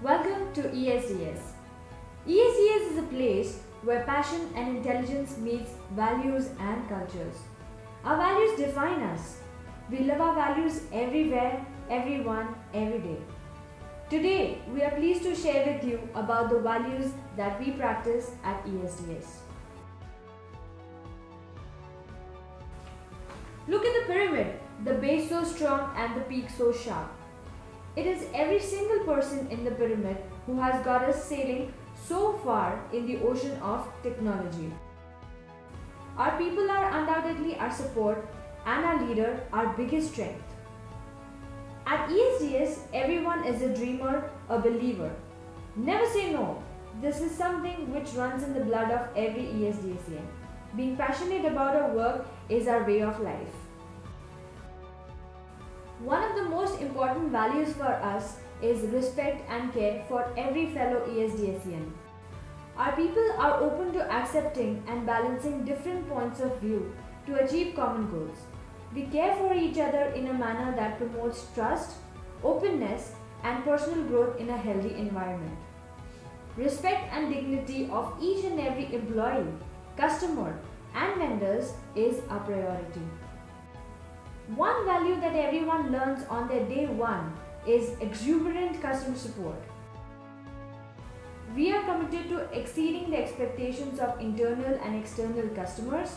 Welcome to ESDS. ESDS is a place where passion and intelligence meets values and cultures. Our values define us. We live our values everywhere, everyone, every day. Today, we are pleased to share with you about the values that we practice at ESDS. Look at the pyramid, the base so strong and the peak so sharp. It is every single person in the pyramid who has got us sailing so far in the ocean of technology. Our people are undoubtedly our support and our leader our biggest strength. At ESDS, everyone is a dreamer, a believer. Never say no. This is something which runs in the blood of every ESDSian. Being passionate about our work is our way of life. One of the most important values for us is respect and care for every fellow ESDSian. Our people are open to accepting and balancing different points of view to achieve common goals. We care for each other in a manner that promotes trust, openness, and personal growth in a healthy environment. Respect and dignity of each and every employee, customer, and vendors is a priority. One value that everyone learns on their day one is exuberant customer support. We are committed to exceeding the expectations of internal and external customers.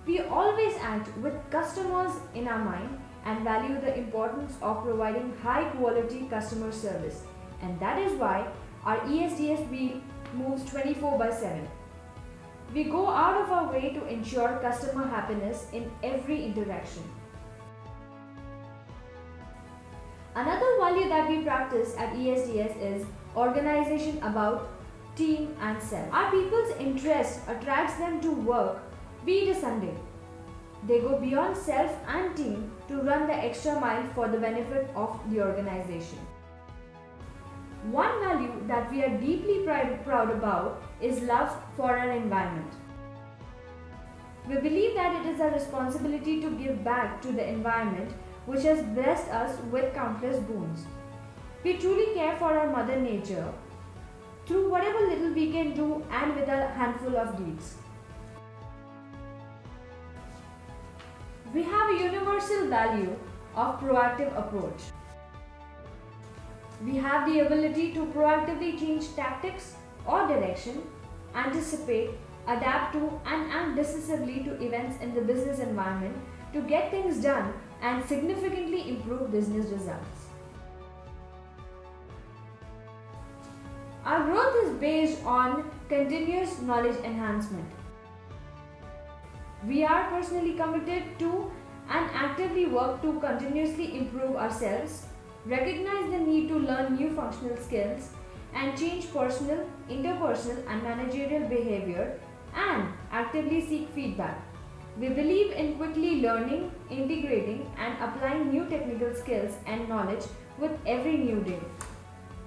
We always act with customers in our mind and value the importance of providing high quality customer service. And that is why our ESDS wheel moves 24/7. We go out of our way to ensure customer happiness in every interaction. Another value that we practice at ESDS is organization about team and self. Our people's interest attracts them to work, be it a Sunday. They go beyond self and team to run the extra mile for the benefit of the organization. One value that we are deeply proud about is love for our environment. We believe that it is our responsibility to give back to the environment which has blessed us with countless boons. We truly care for our Mother Nature through whatever little we can do and with a handful of deeds. We have a universal value of proactive approach. We have the ability to proactively change tactics or direction, anticipate, adapt to and act decisively to events in the business environment to get things done and significantly improve business results. Our growth is based on continuous knowledge enhancement. We are personally committed to and actively work to continuously improve ourselves, recognize the need to learn new functional skills, and change personal, interpersonal, and managerial behavior, and actively seek feedback. We believe in quickly learning, integrating, and applying new technical skills and knowledge with every new day.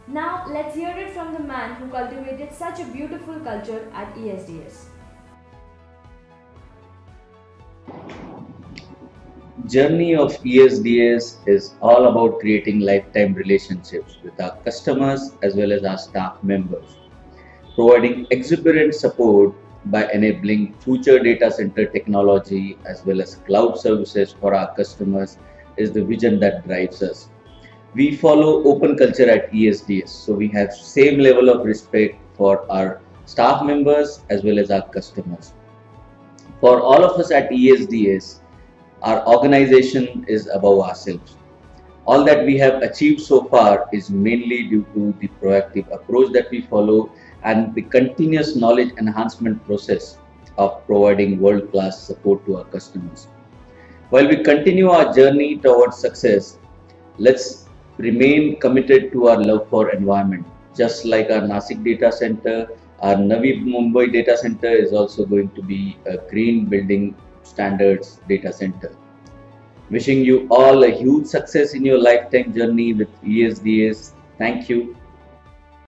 Now, let's hear it from the man who cultivated such a beautiful culture at ESDS. Journey of ESDS is all about creating lifetime relationships with our customers as well as our staff members, providing exuberant support by enabling future data center technology as well as cloud services for our customers is the vision that drives us. We follow open culture at ESDS, so we have same level of respect for our staff members as well as our customers. For all of us at ESDS, our organization is above ourselves. All that we have achieved so far is mainly due to the proactive approach that we follow and the continuous knowledge enhancement process of providing world-class support to our customers. While we continue our journey towards success, let's remain committed to our love for environment. Just like our Nasik data center, our Navi Mumbai data center is also going to be a green building standards data center. Wishing you all a huge success in your lifetime journey with ESDS. Thank you.